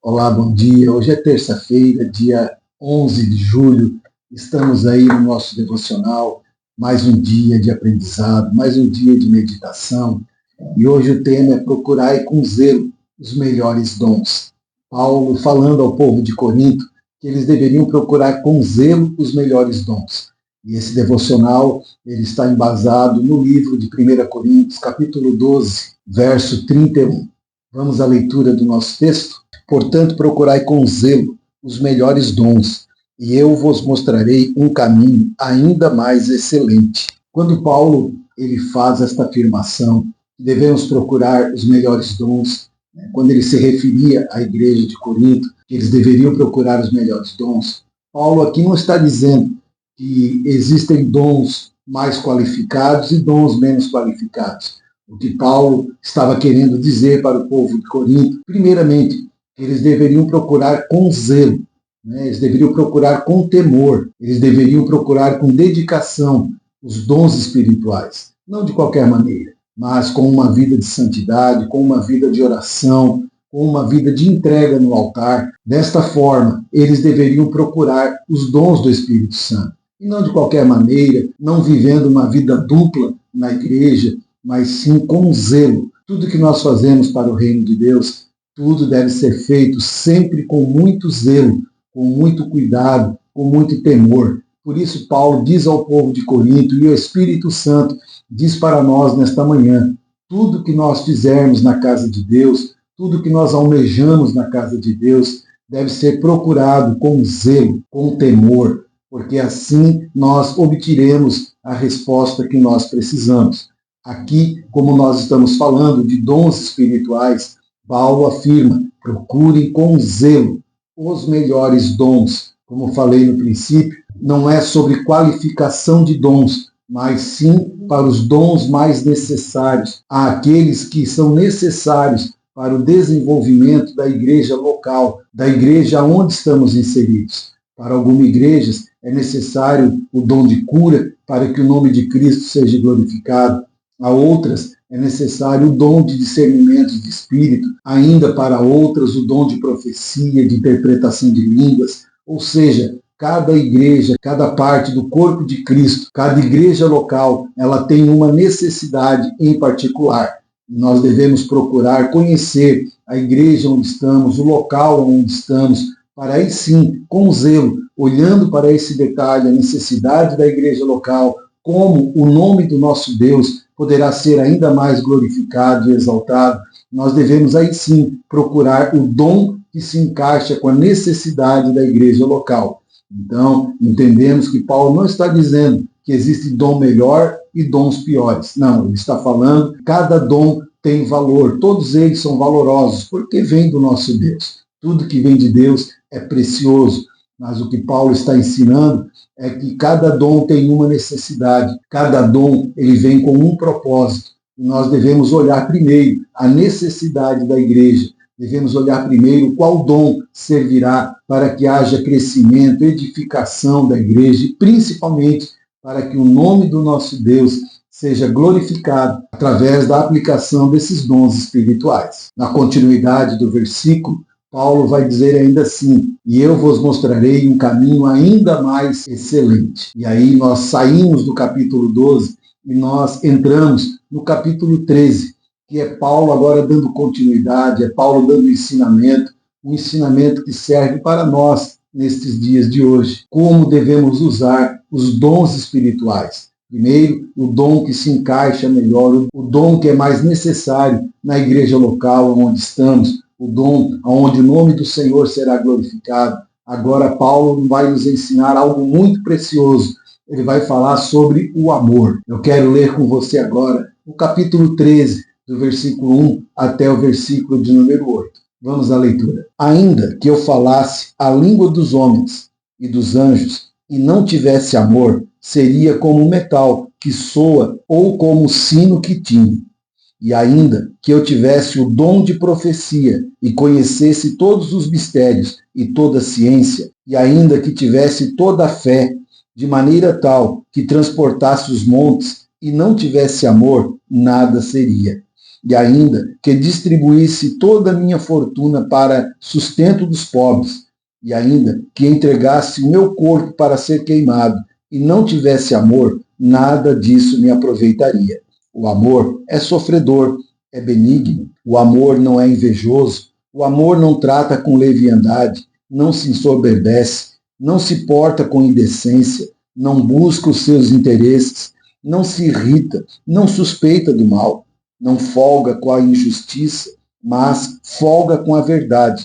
Olá, bom dia. Hoje é terça-feira, dia 11 de julho. Estamos aí no nosso devocional, mais um dia de aprendizado, mais um dia de meditação. E hoje o tema é procurar com zelo os melhores dons. Paulo falando ao povo de Corinto que eles deveriam procurar com zelo os melhores dons. E esse devocional ele está embasado no livro de 1 Coríntios, capítulo 12, verso 31. Vamos à leitura do nosso texto? Portanto, procurai com zelo os melhores dons, e eu vos mostrarei um caminho ainda mais excelente. Quando Paulo ele faz esta afirmação, devemos procurar os melhores dons, quando ele se referia à igreja de Corinto, que eles deveriam procurar os melhores dons, Paulo aqui não está dizendo que existem dons mais qualificados e dons menos qualificados. O que Paulo estava querendo dizer para o povo de Corinto, primeiramente, eles deveriam procurar com zelo, eles deveriam procurar com temor, eles deveriam procurar com dedicação os dons espirituais. Não de qualquer maneira, mas com uma vida de santidade, com uma vida de oração, com uma vida de entrega no altar. Desta forma, eles deveriam procurar os dons do Espírito Santo. E não de qualquer maneira, não vivendo uma vida dupla na igreja, mas sim com zelo. Tudo que nós fazemos para o reino de Deus, tudo deve ser feito sempre com muito zelo, com muito cuidado, com muito temor. Por isso Paulo diz ao povo de Corinto, e o Espírito Santo diz para nós nesta manhã, tudo que nós fizermos na casa de Deus, tudo que nós almejamos na casa de Deus, deve ser procurado com zelo, com temor, porque assim nós obteremos a resposta que nós precisamos. Aqui, como nós estamos falando de dons espirituais, Paulo afirma, procurem com zelo os melhores dons. Como falei no princípio, não é sobre qualificação de dons, mas sim para os dons mais necessários, àqueles que são necessários para o desenvolvimento da igreja local, da igreja onde estamos inseridos. Para algumas igrejas é necessário o dom de cura para que o nome de Cristo seja glorificado. A outras é necessário o dom de discernimento de espírito, ainda para outras o dom de profecia, de interpretação de línguas, ou seja, cada igreja, cada parte do corpo de Cristo, cada igreja local, ela tem uma necessidade em particular. Nós devemos procurar conhecer a igreja onde estamos, o local onde estamos, para aí sim, com zelo, olhando para esse detalhe, a necessidade da igreja local, como o nome do nosso Deus poderá ser ainda mais glorificado e exaltado, nós devemos aí sim procurar o dom que se encaixa com a necessidade da igreja local. Então, entendemos que Paulo não está dizendo que existe dom melhor e dons piores. Não, ele está falando que cada dom tem valor, todos eles são valorosos, porque vem do nosso Deus. Tudo que vem de Deus é precioso, mas o que Paulo está ensinando é que cada dom tem uma necessidade, cada dom ele vem com um propósito. E nós devemos olhar primeiro a necessidade da igreja, devemos olhar primeiro qual dom servirá para que haja crescimento, edificação da igreja e principalmente para que o nome do nosso Deus seja glorificado através da aplicação desses dons espirituais. Na continuidade do versículo, Paulo vai dizer ainda assim, e eu vos mostrarei um caminho ainda mais excelente. E aí nós saímos do capítulo 12 e nós entramos no capítulo 13, que é Paulo agora dando continuidade, é Paulo dando ensinamento, um ensinamento que serve para nós nestes dias de hoje. Como devemos usar os dons espirituais. Primeiro, o dom que se encaixa melhor, o dom que é mais necessário na igreja local onde estamos, o dom onde o nome do Senhor será glorificado. Agora Paulo vai nos ensinar algo muito precioso. Ele vai falar sobre o amor. Eu quero ler com você agora o capítulo 13, do versículo 1 até o versículo de número 8. Vamos à leitura. Ainda que eu falasse a língua dos homens e dos anjos e não tivesse amor, seria como um metal que soa ou como o sino que tine. E ainda que eu tivesse o dom de profecia e conhecesse todos os mistérios e toda a ciência, e ainda que tivesse toda a fé, de maneira tal que transportasse os montes e não tivesse amor, nada seria. e ainda que distribuísse toda a minha fortuna para sustento dos pobres, e ainda que entregasse o meu corpo para ser queimado, e não tivesse amor, nada disso me aproveitaria. O amor é sofredor, é benigno, o amor não é invejoso, o amor não trata com leviandade, não se ensoberbece, não se porta com indecência, não busca os seus interesses, não se irrita, não suspeita do mal, não folga com a injustiça, mas folga com a verdade.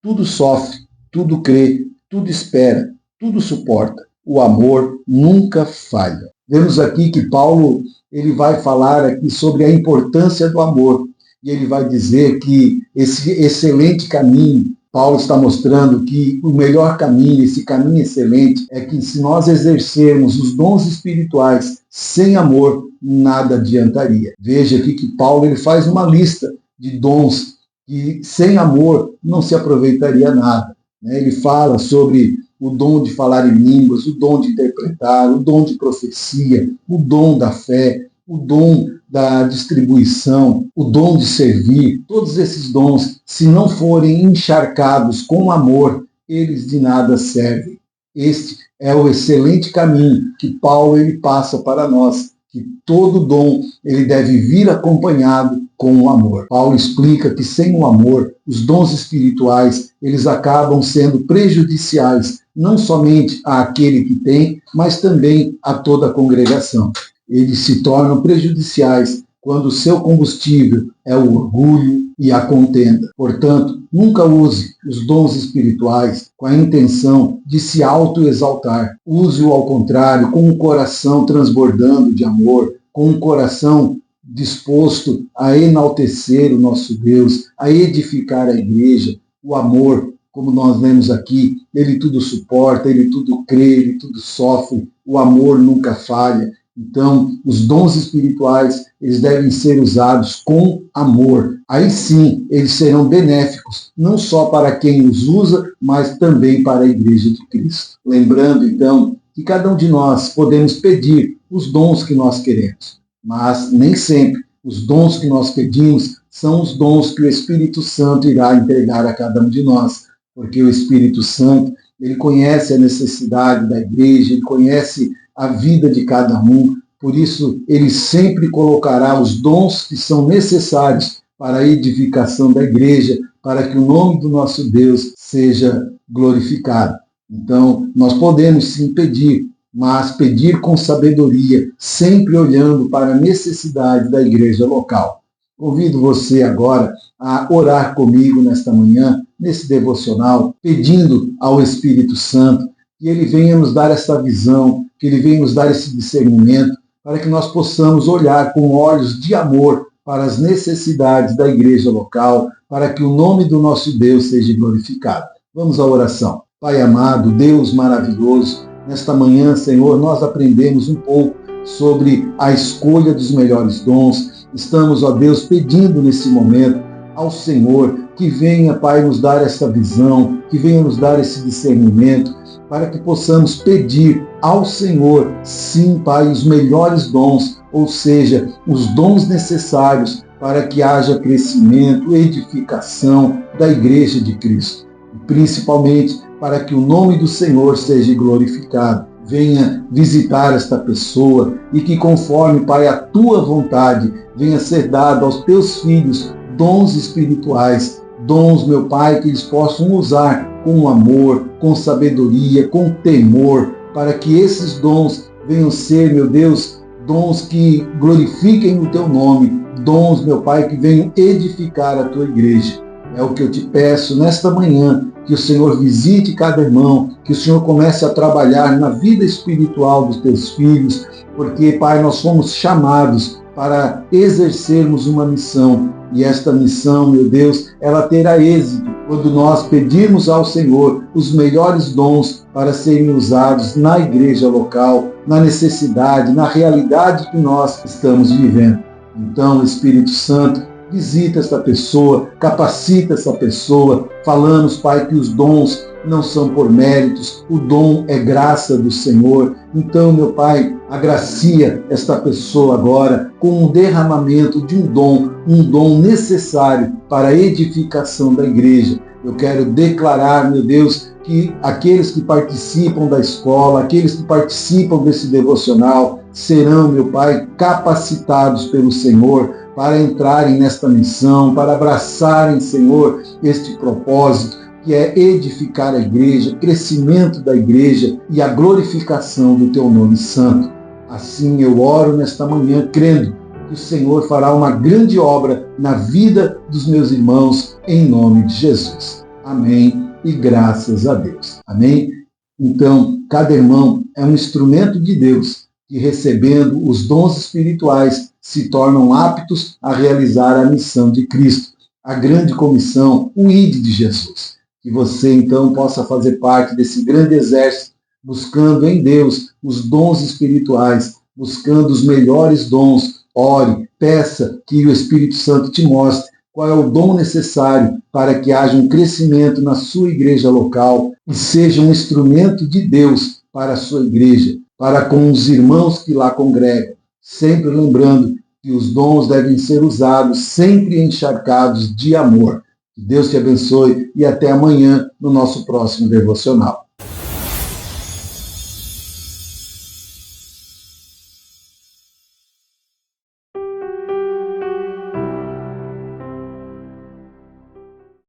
Tudo sofre, tudo crê, tudo espera, tudo suporta. O amor nunca falha. Vemos aqui que Paulo ele vai falar aqui sobre a importância do amor. E ele vai dizer que esse excelente caminho, Paulo está mostrando que o melhor caminho, esse caminho excelente, é que se nós exercermos os dons espirituais sem amor, nada adiantaria. Veja aqui que Paulo ele faz uma lista de dons que sem amor não se aproveitaria nada. Ele fala sobre o dom de falar em línguas, o dom de interpretar, o dom de profecia, o dom da fé, o dom da distribuição, o dom de servir. Todos esses dons, se não forem encharcados com amor, eles de nada servem. Este é o excelente caminho que Paulo ele passa para nós, que todo dom ele deve vir acompanhado com o amor. Paulo explica que sem o amor, os dons espirituais, eles acabam sendo prejudiciais, não somente àquele que tem, mas também a toda a congregação. Eles se tornam prejudiciais quando o seu combustível é o orgulho e a contenda. Portanto, nunca use os dons espirituais com a intenção de se autoexaltar. Use-o ao contrário, com o coração transbordando de amor, com o coração disposto a enaltecer o nosso Deus, a edificar a igreja. O amor, como nós vemos aqui, ele tudo suporta, ele tudo crê, ele tudo sofre. O amor nunca falha. Então, os dons espirituais, eles devem ser usados com amor. Aí sim, eles serão benéficos, não só para quem os usa, mas também para a Igreja de Cristo. Lembrando, então, que cada um de nós podemos pedir os dons que nós queremos, mas nem sempre os dons que nós pedimos são os dons que o Espírito Santo irá entregar a cada um de nós, porque o Espírito Santo, ele conhece a necessidade da igreja, ele conhece a vida de cada um, por isso ele sempre colocará os dons que são necessários para a edificação da igreja, para que o nome do nosso Deus seja glorificado. Então, nós podemos sim pedir, mas pedir com sabedoria, sempre olhando para a necessidade da igreja local. Convido você agora a orar comigo nesta manhã, nesse devocional, pedindo ao Espírito Santo que ele venha nos dar essa visão, que ele venha nos dar esse discernimento, para que nós possamos olhar com olhos de amor para as necessidades da igreja local, para que o nome do nosso Deus seja glorificado. Vamos à oração. Pai amado, Deus maravilhoso, nesta manhã, Senhor, nós aprendemos um pouco sobre a escolha dos melhores dons. Estamos, ó Deus, pedindo nesse momento ao Senhor que venha, Pai, nos dar essa visão, que venha nos dar esse discernimento, para que possamos pedir ao Senhor, sim, Pai, os melhores dons, ou seja, os dons necessários para que haja crescimento, edificação da Igreja de Cristo. E principalmente para que o nome do Senhor seja glorificado. Venha visitar esta pessoa e que conforme, Pai, a tua vontade, venha ser dado aos teus filhos dons espirituais, dons, meu Pai, que eles possam usar com amor, com sabedoria, com temor, para que esses dons venham ser, meu Deus, dons que glorifiquem o teu nome, dons, meu Pai, que venham edificar a tua igreja. É o que eu te peço nesta manhã, que o Senhor visite cada irmão, que o Senhor comece a trabalhar na vida espiritual dos teus filhos, porque, Pai, nós fomos chamados para exercermos uma missão. E esta missão, meu Deus, ela terá êxito quando nós pedirmos ao Senhor os melhores dons para serem usados na igreja local, na necessidade, na realidade que nós estamos vivendo. Então, Espírito Santo, visita esta pessoa, capacita essa pessoa. Falamos, Pai, que os dons, não são por méritos, o dom é graça do Senhor. Então, meu Pai, agracia esta pessoa agora com um derramamento de um dom necessário para a edificação da igreja. Eu quero declarar, meu Deus, que aqueles que participam da escola, aqueles que participam desse devocional, serão, meu Pai, capacitados pelo Senhor para entrarem nesta missão, para abraçarem, Senhor, este propósito, que é edificar a igreja, crescimento da igreja e a glorificação do Teu nome santo. Assim eu oro nesta manhã, crendo que o Senhor fará uma grande obra na vida dos meus irmãos, em nome de Jesus. Amém e graças a Deus. Amém? Então, cada irmão é um instrumento de Deus que, recebendo os dons espirituais, se tornam aptos a realizar a missão de Cristo, a grande comissão, o ID de Jesus. Que você, então, possa fazer parte desse grande exército, buscando em Deus os dons espirituais, buscando os melhores dons. Ore, peça que o Espírito Santo te mostre qual é o dom necessário para que haja um crescimento na sua igreja local e seja um instrumento de Deus para a sua igreja, para com os irmãos que lá congregam. Sempre lembrando que os dons devem ser usados, sempre encharcados de amor. Que Deus te abençoe e até amanhã no nosso próximo devocional.